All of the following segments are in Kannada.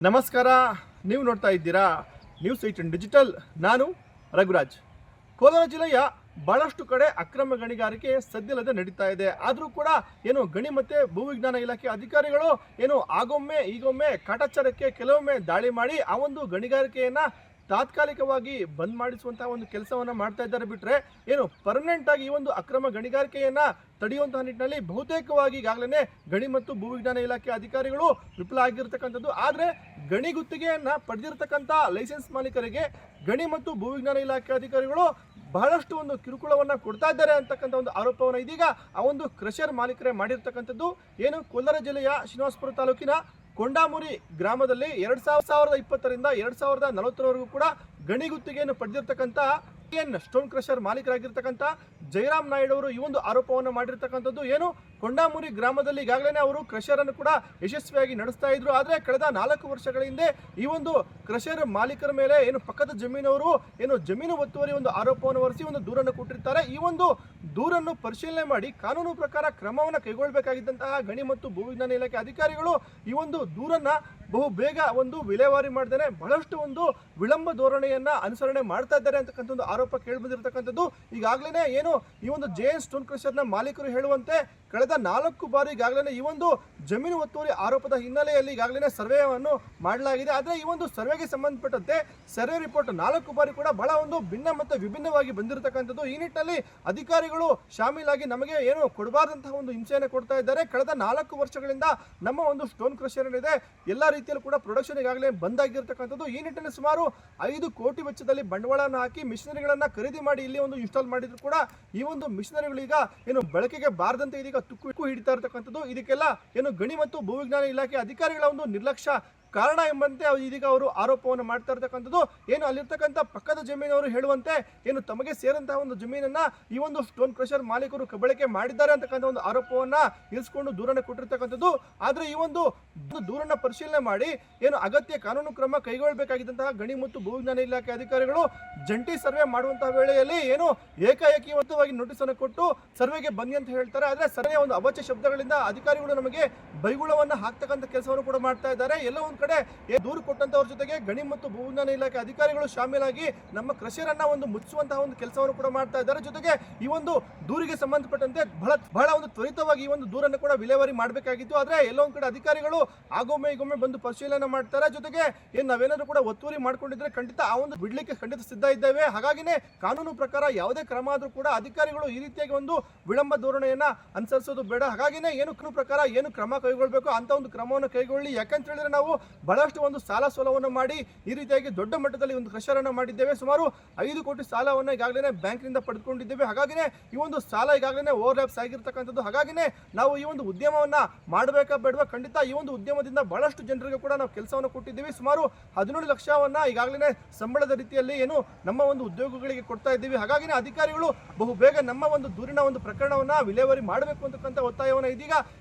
ನಮಸ್ಕಾರ. ನೀವು ನೋಡ್ತಾ ಇದ್ದೀರಾ ನ್ಯೂಸ್ 18 ಡಿಜಿಟಲ್. ನಾನು ರಘುರಾಜ್. ಕೋಲಾರ ಜಿಲ್ಲೆಯ ಬಹಳಷ್ಟು ಕಡೆ ಅಕ್ರಮ ಗಣಿಗಾರಿಕೆ ಸದ್ಯಲ್ಲದೆ ನಡೀತಾ ಇದೆ. ಆದರೂ ಕೂಡ ಗಣಿ ಮತ್ತು ಭೂವಿಜ್ಞಾನ ಇಲಾಖೆ ಅಧಿಕಾರಿಗಳು ಆಗೊಮ್ಮೆ ಈಗೊಮ್ಮೆ ಕಾಟಾಚಾರಕ್ಕೆ ಕೆಲವೊಮ್ಮೆ ದಾಳಿ ಮಾಡಿ ಆ ಒಂದು ಗಣಿಗಾರಿಕೆಯನ್ನು ತಾತ್ಕಾಲಿಕವಾಗಿ ಬಂದ್ ಮಾಡಿಸುವಂತಹ ಒಂದು ಕೆಲಸವನ್ನು ಮಾಡ್ತಾ ಇದ್ದಾರೆ. ಬಿಟ್ಟರೆ ಪರ್ಮನೆಂಟ್ ಆಗಿ ಈ ಒಂದು ಅಕ್ರಮ ಗಣಿಗಾರಿಕೆಯನ್ನು ತಡೆಯುವಂತಹ ನಿಟ್ಟಿನಲ್ಲಿ ಬಹುತೇಕವಾಗಿ ಈಗಾಗಲೇ ಗಣಿ ಮತ್ತು ಭೂವಿಜ್ಞಾನ ಇಲಾಖೆ ಅಧಿಕಾರಿಗಳು ವಿಫಲ ಆಗಿರ್ತಕ್ಕಂಥದ್ದು. ಆದರೆ ಗಣಿ ಗುತ್ತಿಗೆಯನ್ನು ಪಡೆದಿರ್ತಕ್ಕಂಥ ಲೈಸೆನ್ಸ್ ಮಾಲೀಕರಿಗೆ ಗಣಿ ಮತ್ತು ಭೂವಿಜ್ಞಾನ ಇಲಾಖೆ ಅಧಿಕಾರಿಗಳು ಬಹಳಷ್ಟು ಒಂದು ಕಿರುಕುಳವನ್ನು ಕೊಡ್ತಾ ಇದ್ದಾರೆ ಅಂತಕ್ಕಂಥ ಒಂದು ಆರೋಪವನ್ನು ಇದೀಗ ಆ ಒಂದು ಕ್ರಷರ್ ಮಾಲೀಕರೇ ಮಾಡಿರ್ತಕ್ಕಂಥದ್ದು. ಕೋಲಾರ ಜಿಲ್ಲೆಯ ಶ್ರೀನಿವಾಸಪುರ ತಾಲೂಕಿನ ಕೊಂಡಾಮುರಿ ಗ್ರಾಮದಲ್ಲಿ 2020ರಿಂದ 2040ರವರೆಗೂ ಕೂಡ ಗಣಿ ಗುತ್ತಿಗೆಯನ್ನು ಪಡೆದಿರ್ತಕ್ಕಂಥ ಸ್ಟೋನ್ ಕ್ರಷರ್ ಮಾಲೀಕರಾಗಿರ್ತಕ್ಕಂಥ ಜಯರಾಮ್ ನಾಯ್ಡು ಅವರು ಈ ಒಂದು ಆರೋಪವನ್ನು ಮಾಡಿರ್ತಕ್ಕಂಥದ್ದು. ಕೊಂಡಾಮುರಿ ಗ್ರಾಮದಲ್ಲಿ ಈಗಾಗಲೇ ಅವರು ಕ್ರಷರ್ ಅನ್ನು ಕೂಡ ಯಶಸ್ವಿಯಾಗಿ ನಡೆಸ್ತಾ ಇದ್ರು. ಆದರೆ ಕಳೆದ 4 ವರ್ಷಗಳ ಹಿಂದೆ ಈ ಒಂದು ಕ್ರಷರ್ ಮಾಲೀಕರ ಮೇಲೆ ಪಕ್ಕದ ಜಮೀನವರು ಜಮೀನು ಒತ್ತುವರಿ ಒಂದು ಆರೋಪವನ್ನು ಹೊರಿಸಿ ಒಂದು ದೂರನ್ನು ಕೊಟ್ಟಿರ್ತಾರೆ. ಈ ಒಂದು ದೂರನ್ನು ಪರಿಶೀಲನೆ ಮಾಡಿ ಕಾನೂನು ಪ್ರಕಾರ ಕ್ರಮವನ್ನು ಕೈಗೊಳ್ಳಬೇಕಾಗಿದ್ದಂತಹ ಗಣಿ ಮತ್ತು ಭೂವಿಜ್ಞಾನ ಇಲಾಖೆ ಅಧಿಕಾರಿಗಳು ಈ ಒಂದು ದೂರನ್ನ ಬಹು ಬೇಗ ಒಂದು ವಿಲೇವಾರಿ ಮಾಡದೇನೆ ಬಹಳಷ್ಟು ಒಂದು ವಿಳಂಬ ಧೋರಣೆಯನ್ನ ಅನುಸರಣೆ ಮಾಡ್ತಾ ಇದ್ದಾರೆ ಅಂತಕ್ಕಂಥ ಒಂದು ಆರೋಪ ಕೇಳಿಬಂದಿರತಕ್ಕಂಥದ್ದು. ಈಗಾಗಲೇ ಈ ಒಂದು ಜೆಎನ್ ಸ್ಟೋನ್ ಕ್ರಷರ್ನ ಮಾಲೀಕರು ಹೇಳುವಂತೆ ಕಳೆದ 4 ಬಾರಿ ಈಗಾಗಲೇ ಈ ಒಂದು ಜಮೀನು ಒತ್ತುವರಿ ಆರೋಪದ ಹಿನ್ನೆಲೆಯಲ್ಲಿ ಈಗಾಗಲೇ ಸರ್ವೆಯನ್ನು ಮಾಡಲಾಗಿದೆ. ಆದರೆ ಈ ಒಂದು ಸರ್ವೆಗೆ ಸಂಬಂಧಪಟ್ಟಂತೆ ಸರ್ವೆ ರಿಪೋರ್ಟ್ 4 ಬಾರಿ ಕೂಡ ಬಹಳ ಒಂದು ಭಿನ್ನ ಮತ್ತು ವಿಭಿನ್ನವಾಗಿ ಬಂದಿರತಕ್ಕಂಥದ್ದು. ಈ ನಿಟ್ಟಿನಲ್ಲಿ ಅಧಿಕಾರಿಗಳು ಶಾಮೀಲಾಗಿ ನಮಗೆ ಕೊಡಬಾರ್ದಂತಹ ಒಂದು ಹಿಂಸೆಯನ್ನು ಕೊಡ್ತಾ ಇದ್ದಾರೆ. ಕಳೆದ 4 ವರ್ಷಗಳಿಂದ ನಮ್ಮ ಒಂದು ಸ್ಟೋನ್ ಕ್ರಷರ್ ಏನಿದೆ ಎಲ್ಲ ರೀತಿಯಲ್ಲೂ ಕೂಡ ಪ್ರೊಡಕ್ಷನ್ ಈಗಾಗಲೇ ಬಂದಾಗಿರ್ತಕ್ಕಂಥದ್ದು. ಈ ನಿಟ್ಟಿನಲ್ಲಿ ಸುಮಾರು 5 ಕೋಟಿ ವೆಚ್ಚದಲ್ಲಿ ಬಂಡವಾಳವನ್ನು ಹಾಕಿ ಮಿಷನರಿಗಳನ್ನು ಖರೀದಿ ಮಾಡಿ ಇಲ್ಲಿ ಒಂದು ಇನ್ಸ್ಟಾಲ್ ಮಾಡಿದ್ರು ಕೂಡ ಈ ಒಂದು ಮಿಷನರಿಗಳೀಗ ಬಳಕೆಗೆ ಬಾರದಂತೆ ಇದೀಗ ತುಕ್ಕು ಹಿಡಿತಾ ಇರತಕ್ಕಂಥದ್ದು. ಇದಕ್ಕೆಲ್ಲ ಗಣಿ ಮತ್ತು ಭೂವಿಜ್ಞಾನ ಇಲಾಖೆ ಅಧಿಕಾರಿಗಳ ಒಂದು ನಿರ್ಲಕ್ಷ್ಯ ಕಾರಣ ಎಂಬಂತೆ ಇದೀಗ ಅವರು ಆರೋಪವನ್ನು ಮಾಡ್ತಾ ಇರ್ತಕ್ಕಂಥದ್ದು. ಅಲ್ಲಿರ್ತಕ್ಕಂಥ ಪಕ್ಕದ ಜಮೀನವರು ಹೇಳುವಂತೆ ತಮಗೆ ಸೇರಂತಹ ಒಂದು ಜಮೀನನ್ನ ಈ ಒಂದು ಸ್ಟೋನ್ ಕ್ರಷರ್ ಮಾಲೀಕರು ಕಬಳಿಕೆ ಮಾಡಿದ್ದಾರೆ ಅಂತಕ್ಕಂಥ ಒಂದು ಆರೋಪವನ್ನ ಇರಿಸಿಕೊಂಡು ದೂರನ್ನು ಕೊಟ್ಟಿರ್ತಕ್ಕಂಥದ್ದು. ಆದರೆ ಈ ಒಂದು ದೂರನ್ನ ಪರಿಶೀಲನೆ ಮಾಡಿ ಅಗತ್ಯ ಕಾನೂನು ಕ್ರಮ ಕೈಗೊಳ್ಳಬೇಕಾಗಿದ್ದಂತಹ ಗಣಿ ಮತ್ತು ಭೂವಿಜ್ಞಾನ ಇಲಾಖೆ ಅಧಿಕಾರಿಗಳು ಜಂಟಿ ಸರ್ವೆ ಮಾಡುವಂತಹ ವೇಳೆಯಲ್ಲಿ ಏಕಾಏಕಿವಾಗಿ ನೋಟಿಸ್ ಅನ್ನು ಕೊಟ್ಟು ಸರ್ವೆಗೆ ಬನ್ನಿ ಅಂತ ಹೇಳ್ತಾರೆ. ಆದರೆ ಸರ್ವೆ ಒಂದು ಅವಾಚ್ಯ ಶಬ್ದಗಳಿಂದ ಅಧಿಕಾರಿಗಳು ನಮಗೆ ಬೈಗುಳವನ್ನ ಹಾಕ್ತಕ್ಕಂಥ ಕೆಲಸವನ್ನು ಕೂಡ ಮಾಡ್ತಾ ಇದ್ದಾರೆ. ಎಲ್ಲ ಕಡೆ ದೂರು ಕೊಟ್ಟಂತವ್ರ ಜೊತೆಗೆ ಗಣಿ ಮತ್ತು ಭೂವಿಜ್ಞಾನ ಇಲಾಖೆ ಅಧಿಕಾರಿಗಳು ಶಾಮೀಲಾಗಿ ನಮ್ಮ ಕ್ರಷರ್ ಅನ್ನ ಒಂದು ಮುಚ್ಚುವಂತಹ ಒಂದು ಕೆಲಸವನ್ನು ಕೂಡ ಮಾಡ್ತಾ ಇದ್ದಾರೆ. ಜೊತೆಗೆ ಈ ಒಂದು ದೂರಿಗೆ ಸಂಬಂಧಪಟ್ಟಂತೆ ಬಹಳ ಒಂದು ತ್ವರಿತವಾಗಿ ಈ ಒಂದು ದೂರನ್ನು ಕೂಡ ವಿಲೇವಾರಿ ಮಾಡಬೇಕಾಗಿತ್ತು. ಆದ್ರೆ ಎಲ್ಲೋ ಒಂದ್ ಕಡೆ ಅಧಿಕಾರಿಗಳು ಆಗೊಮ್ಮೆ ಈಗೊಮ್ಮೆ ಬಂದು ಪರಿಶೀಲನೆ ಮಾಡ್ತಾರೆ. ಜೊತೆಗೆ ನಾವೇನಾದ್ರೂ ಕೂಡ ಒತ್ತುವರಿ ಮಾಡ್ಕೊಂಡಿದ್ರೆ ಖಂಡಿತ ಆ ಒಂದು ಬಿಡ್ಲಿಕ್ಕೆ ಖಂಡಿತ ಸಿದ್ಧ ಇದ್ದೇವೆ. ಹಾಗಾಗಿನೇ ಕಾನೂನು ಪ್ರಕಾರ ಯಾವುದೇ ಕ್ರಮ ಆದ್ರೂ ಕೂಡ ಅಧಿಕಾರಿಗಳು ಈ ರೀತಿಯಾಗಿ ಒಂದು ವಿಳಂಬ ಧೋರಣೆಯನ್ನ ಅನುಸರಿಸೋದು ಬೇಡ. ಹಾಗಾಗಿನೇ ಪ್ರಕಾರ ಕ್ರಮ ಕೈಗೊಳ್ಳಬೇಕು ಅಂತ ಒಂದು ಕ್ರಮವನ್ನು ಕೈಗೊಳ್ಳಿ. ಯಾಕಂತ ಹೇಳಿದ್ರೆ ನಾವು ಬಹಳಷ್ಟು ಒಂದು ಸಾಲ ಸೋಲವನ್ನು ಮಾಡಿ ಈ ರೀತಿಯಾಗಿ ದೊಡ್ಡ ಮಟ್ಟದಲ್ಲಿ ಒಂದು ಕ್ರಷರ್ ಅನ್ನು ಮಾಡಿದ್ದೇವೆ. ಸುಮಾರು 5 ಕೋಟಿ ಸಾಲವನ್ನು ಈಗಾಗಲೇ ಬ್ಯಾಂಕ್ನಿಂದ ಪಡೆದುಕೊಂಡಿದ್ದೇವೆ. ಹಾಗಾಗಿನೇ ಈ ಒಂದು ಸಾಲ ಈಗಾಗಲೇ ಓವರ್ಲ್ಯಾಪ್ಸ್ ಆಗಿರ್ತಕ್ಕಂಥದ್ದು. ಹಾಗಾಗಿನೇ ನಾವು ಈ ಒಂದು ಉದ್ಯಮವನ್ನ ಮಾಡಬೇಕಾ ಬೇಡವಾ? ಖಂಡಿತ ಈ ಒಂದು ಉದ್ಯಮದಿಂದ ಬಹಳಷ್ಟು ಜನರಿಗೆ ಕೂಡ ನಾವು ಕೆಲಸವನ್ನು ಕೊಟ್ಟಿದ್ದೀವಿ. ಸುಮಾರು 17 ಲಕ್ಷವನ್ನ ಈಗಾಗಲೇ ಸಂಬಳದ ರೀತಿಯಲ್ಲಿ ನಮ್ಮ ಒಂದು ಉದ್ಯೋಗಗಳಿಗೆ ಕೊಡ್ತಾ ಇದ್ದೀವಿ. ಹಾಗಾಗಿನೇ ಅಧಿಕಾರಿಗಳು ಬಹು ಬೇಗ ನಮ್ಮ ಒಂದು ದೂರಿನ ಒಂದು ಪ್ರಕರಣವನ್ನ ವಿಲೇವಾರಿ ಮಾಡಬೇಕು ಅಂತಕ್ಕಂಥ ಒತ್ತಾಯವನ್ನು ಇದೀಗ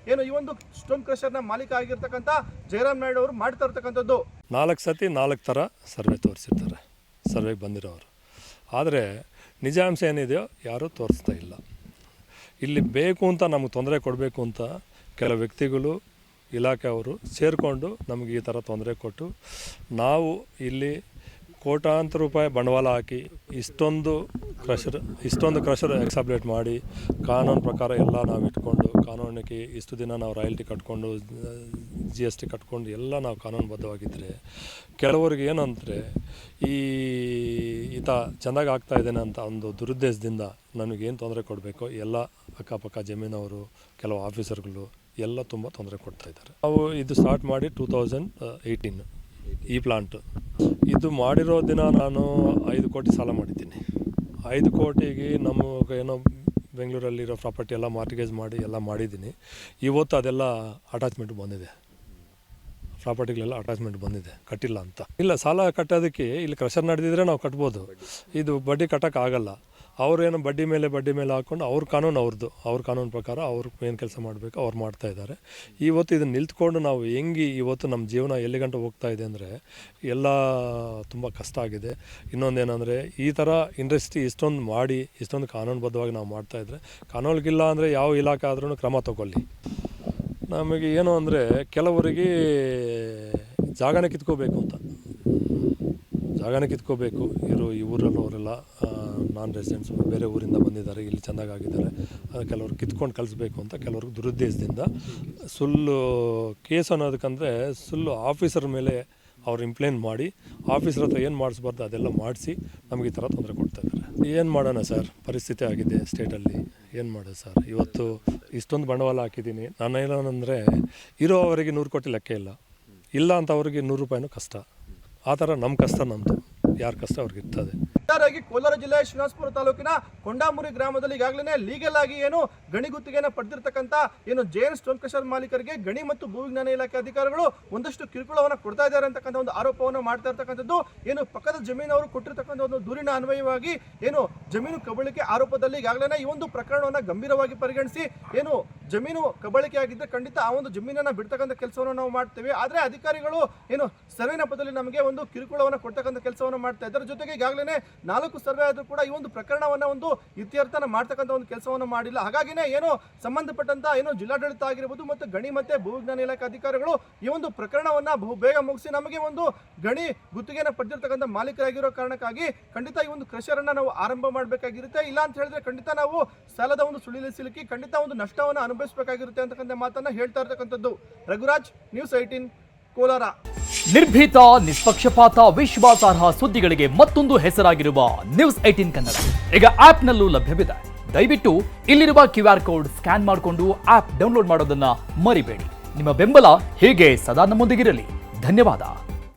ಈ ಒಂದು ಸ್ಟೋನ್ ಕ್ರಷರ್ನ ಮಾಲೀಕ ಆಗಿರ್ತಕ್ಕಂಥ ಜಯರಾಮ್ ನಾಯ್ಡು ಅವರು ಮಾಡ್ತಾ ಇರ್ತಕ್ಕಂಥದ್ದು. 4 ಸತಿ 4 ಥರ ಸರ್ವೆ ತೋರಿಸಿರ್ತಾರೆ ಸರ್ವೆಗೆ ಬಂದಿರೋರು. ಆದರೆ ನಿಜಾಂಶ ಏನಿದೆಯೋ ಯಾರೂ ತೋರಿಸ್ತಾ ಇಲ್ಲ. ಇಲ್ಲಿ ಬೇಕು ಅಂತ ನಮಗೆ ತೊಂದರೆ ಕೊಡಬೇಕು ಅಂತ ಕೆಲವು ವ್ಯಕ್ತಿಗಳು ಇಲಾಖೆಯವರು ಸೇರಿಕೊಂಡು ನಮಗೆ ಈ ಥರ ತೊಂದರೆ ಕೊಟ್ಟು ನಾವು ಇಲ್ಲಿ ಕೋಟ್ಯಾಂತರ ರೂಪಾಯಿ ಬಂಡವಾಳ ಹಾಕಿ ಇಷ್ಟೊಂದು ಕ್ರಷರ್ ಎಕ್ಸಾಬ್ಲೇಟ್ ಮಾಡಿ ಕಾನೂನು ಪ್ರಕಾರ ಎಲ್ಲ ನಾವು ಇಟ್ಕೊಂಡು ಕಾನೂನಿಗೆ ಇಷ್ಟು ದಿನ ನಾವು ರಾಯಲ್ಟಿ ಕಟ್ಕೊಂಡು GST ಕಟ್ಕೊಂಡು ಎಲ್ಲ ನಾವು ಕಾನೂನುಬದ್ಧವಾಗಿದ್ದರೆ ಕೆಲವರಿಗೆ ಏನಂದರೆ ಈತ ಚೆನ್ನಾಗಿ ಆಗ್ತಾ ಇದ್ದೇನೆ ಅಂತ ಒಂದು ದುರುದ್ದೇಶದಿಂದ ನನಗೇನು ತೊಂದರೆ ಕೊಡಬೇಕು ಎಲ್ಲ ಅಕ್ಕಪಕ್ಕ ಜಮೀನವರು ಕೆಲವು ಆಫೀಸರ್ಗಳು ಎಲ್ಲ ತುಂಬ ತೊಂದರೆ ಕೊಡ್ತಾಯಿದ್ದಾರೆ. ನಾವು ಇದು ಸ್ಟಾರ್ಟ್ ಮಾಡಿ 2018 ಈ ಪ್ಲಾಂಟ್ ಇದು ಮಾಡಿರೋ ದಿನ ನಾನು 5 ಕೋಟಿ ಸಾಲ ಮಾಡಿದ್ದೀನಿ. 5 ಕೋಟಿಗೆ ಏನೋ ಬೆಂಗಳೂರಲ್ಲಿರೋ ಪ್ರಾಪರ್ಟಿ ಎಲ್ಲ ಮಾರ್ಟಿಗೇಜ್ ಮಾಡಿ ಎಲ್ಲ ಮಾಡಿದ್ದೀನಿ. ಇವತ್ತು ಅದೆಲ್ಲ ಅಟ್ಯಾಚ್ಮೆಂಟ್ ಬಂದಿದೆ, ಪ್ರಾಪರ್ಟಿಗಳೆಲ್ಲ ಅಟ್ಯಾಚ್ಮೆಂಟ್ ಬಂದಿದೆ, ಕಟ್ಟಿಲ್ಲ ಅಂತ ಇಲ್ಲ. ಸಾಲ ಕಟ್ಟೋದಕ್ಕೆ ಇಲ್ಲಿ ಕ್ರಷರ್ ನಡೆದಿದ್ರೆ ನಾವು ಕಟ್ಬೋದು, ಇದು ಬಡ್ಡಿ ಕಟ್ಟೋಕ್ಕಾಗಲ್ಲ. ಅವರೇನು ಬಡ್ಡಿ ಮೇಲೆ ಹಾಕ್ಕೊಂಡು ಅವ್ರ ಕಾನೂನು ಪ್ರಕಾರ ಅವ್ರು ಏನು ಕೆಲಸ ಮಾಡಬೇಕು ಅವ್ರು ಮಾಡ್ತಾಯಿದ್ದಾರೆ. ಇವತ್ತು ಇದನ್ನು ನಿಲ್ತ್ಕೊಂಡು ನಾವು ಹೆಂಗೆ ಇವತ್ತು ನಮ್ಮ ಜೀವನ ಎಲ್ಲಿ ಗಂಟೆ ಹೋಗ್ತಾ ಇದೆ ಅಂದರೆ ಎಲ್ಲ ತುಂಬ ಕಷ್ಟ ಆಗಿದೆ. ಇನ್ನೊಂದೇನೆಂದರೆ ಈ ಥರ ಇಂಡಸ್ಟ್ರಿ ಇಷ್ಟೊಂದು ಕಾನೂನುಬದ್ಧವಾಗಿ ನಾವು ಮಾಡ್ತಾಯಿದ್ರೆ, ಕಾನೂನಿಗಿಲ್ಲ ಅಂದರೆ ಯಾವ ಇಲಾಖೆ ಆದ್ರೂ ಕ್ರಮ ತಗೊಳ್ಳಿ. ನಮಗೆ ಏನು ಅಂದರೆ ಕೆಲವರಿಗೆ ಜಾಗನೇ ಕಿತ್ಕೋಬೇಕು ಅಂತ, ಜಾಗನೇ ಕಿತ್ಕೋಬೇಕು. ಈ ಊರಲ್ಲವರೆಲ್ಲ ನಾನ್ ರೆಸಿಡೆಂಟ್ಸ್ ಬೇರೆ ಊರಿಂದ ಬಂದಿದ್ದಾರೆ, ಇಲ್ಲಿ ಚೆನ್ನಾಗಾಗಿದ್ದಾರೆ, ಕೆಲವರು ಕಿತ್ಕೊಂಡು ಕಳಿಸ್ಬೇಕು ಅಂತ ಕೆಲವ್ರಿಗೆ ದುರುದ್ದೇಶದಿಂದ ಸುಳ್ಳು ಕೇಸ್ ಅನ್ನೋದಕ್ಕಂದರೆ ಸುಳ್ಳು ಆಫೀಸರ್ ಮೇಲೆ ಅವ್ರು ಇಂಪ್ಲೇನ್ ಮಾಡಿ ಆಫೀಸರ್ ಹತ್ರ ಏನು ಮಾಡಿಸ್ಬಾರ್ದು ಅದೆಲ್ಲ ಮಾಡಿಸಿ ನಮಗೆ ಈ ಥರ ತೊಂದರೆ ಕೊಡ್ತಾಯಿದ್ದಾರೆ. ಏನು ಮಾಡೋಣ ಸರ್, ಪರಿಸ್ಥಿತಿ ಆಗಿದೆ ಸ್ಟೇಟಲ್ಲಿ, ಏನು ಮಾಡೋದು ಸರ್. ಇವತ್ತು ಇಷ್ಟೊಂದು ಬಂಡವಾಳ ಹಾಕಿದ್ದೀನಿ, ನಾನು ಏನಂದರೆ ಇರೋವರೆಗೆ 100 ಕೋಟಿ ಲೆಕ್ಕ ಇಲ್ಲ ಅಂತ ಅವ್ರಿಗೆ 100 ರೂಪಾಯಿನೂ ಕಷ್ಟ. ಆ ಥರ ನಮ್ಮ ಕಷ್ಟ ನಮ್ಮದು, ಯಾರ ಕಷ್ಟ ಅವ್ರಿಗೆ ಇರ್ತದೆ. ಒಟ್ಟಾರೆಯಾಗಿ ಕೋಲಾರ ಜಿಲ್ಲೆಯ ಶ್ರೀನಿವಾಸಪುರ ತಾಲೂಕಿನ ಕೊಂಡಾಮುರಿ ಗ್ರಾಮದಲ್ಲಿ ಈಗಾಗಲೇ ಲೀಗಲ್ ಆಗಿ ಏನು ಗಣಿ ಗುತ್ತಿಗೆಯನ್ನು ಪಡೆದಿರ್ತಕ್ಕಂಥ ಏನು ಜೇನ್ ಸ್ಟೋನ್ ಕ್ರಷರ್ ಮಾಲೀಕರಿಗೆ ಗಣಿ ಮತ್ತು ಭೂವಿಜ್ಞಾನ ಇಲಾಖೆ ಅಧಿಕಾರಿಗಳು ಒಂದಷ್ಟು ಕಿರುಕುಳವನ್ನು ಕೊಡ್ತಾ ಇದ್ದಾರೆ ಅಂತಕ್ಕಂಥ ಒಂದು ಆರೋಪವನ್ನು ಮಾಡ್ತಾ ಇರ್ತಕ್ಕಂಥದ್ದು ಏನು ಪಕ್ಕದ ಜಮೀನವರು ಕೊಟ್ಟಿರ್ತಕ್ಕಂಥ ಒಂದು ದೂರಿನ ಅನ್ವಯವಾಗಿ ಏನು ಜಮೀನು ಕಬಳಿಕೆ ಆರೋಪದಲ್ಲಿ ಈಗಾಗಲೇ ಈ ಒಂದು ಪ್ರಕರಣವನ್ನು ಗಂಭೀರವಾಗಿ ಪರಿಗಣಿಸಿ ಏನು ಜಮೀನು ಕಬಳಿಕೆ ಆಗಿದ್ದರೆ ಖಂಡಿತ ಆ ಒಂದು ಜಮೀನನ್ನು ಬಿಡ್ತಕ್ಕಂಥ ಕೆಲಸವನ್ನು ನಾವು ಮಾಡ್ತೇವೆ. ಆದರೆ ಅಧಿಕಾರಿಗಳು ಏನು ಸರ್ವೆ ನೆಪದಲ್ಲಿ ನಮಗೆ ಒಂದು ಕಿರುಕುಳವನ್ನು ಕೊಡ್ತಕ್ಕಂಥ ಕೆಲಸವನ್ನು ಮಾಡ್ತಾ ಇದ್ದಾರೆ. ಜೊತೆಗೆ ಈಗಾಗಲೇ 4 ಸರ್ವೆ ಆದರೂ ಕೂಡ ಈ ಒಂದು ಪ್ರಕರಣವನ್ನು ಒಂದು ಇತ್ಯರ್ಥನ ಮಾಡ್ತಕ್ಕಂಥ ಒಂದು ಕೆಲಸವನ್ನು ಮಾಡಿಲ್ಲ. ಹಾಗಾಗಿನೇ ಏನು ಸಂಬಂಧಪಟ್ಟಂತ ಏನು ಜಿಲ್ಲಾಡಳಿತ ಆಗಿರ್ಬೋದು ಮತ್ತು ಗಣಿ ಮತ್ತೆ ಭೂವಿಜ್ಞಾನ ಇಲಾಖೆ ಅಧಿಕಾರಿಗಳು ಈ ಒಂದು ಪ್ರಕರಣವನ್ನು ಬಹು ಬೇಗ ಮುಗಿಸಿ ನಮಗೆ ಒಂದು ಗಣಿ ಗುತ್ತಿಗೆಯನ್ನು ಪಡೆದಿರ್ತಕ್ಕಂಥ ಮಾಲೀಕರಾಗಿರೋ ಕಾರಣಕ್ಕಾಗಿ ಖಂಡಿತ ಈ ಒಂದು ಕ್ರಷರನ್ನು ನಾವು ಆರಂಭ ಮಾಡಬೇಕಾಗಿರುತ್ತೆ. ಇಲ್ಲ ಅಂತ ಹೇಳಿದ್ರೆ ಖಂಡಿತ ನಾವು ಸಾಲದ ಒಂದು ಸುಳಿಲಿ ಸಿಲುಕಿ ಖಂಡಿತ ಒಂದು ನಷ್ಟವನ್ನು ಅನುಭವಿಸಬೇಕಾಗಿರುತ್ತೆ ಅಂತಕ್ಕಂಥ ಮಾತನ್ನ ಹೇಳ್ತಾ ಇರ್ತಕ್ಕಂಥದ್ದು. ರಘುರಾಜ್, ನ್ಯೂಸ್ 18, ಕೋಲಾರ. ನಿರ್ಭೀತ, ನಿಷ್ಪಕ್ಷಪಾತ, ವಿಶ್ವಾಸಾರ್ಹ ಸುದ್ದಿಗಳಿಗೆ ಮತ್ತೊಂದು ಹೆಸರಾಗಿರುವ ನ್ಯೂಸ್ 18 ಕನ್ನಡ ಈಗ ಆಪ್ನಲ್ಲೂ ಲಭ್ಯವಿದೆ. ದಯವಿಟ್ಟು ಇಲ್ಲಿರುವ QR ಕೋಡ್ ಸ್ಕ್ಯಾನ್ ಮಾಡಿಕೊಂಡು ಆಪ್ ಡೌನ್ಲೋಡ್ ಮಾಡೋದನ್ನ ಮರಿಬೇಡಿ. ನಿಮ್ಮ ಬೆಂಬಲ ಹೀಗೆ ಸದಾ ನಮ್ಮೊಂದಿಗಿರಲಿ. ಧನ್ಯವಾದ.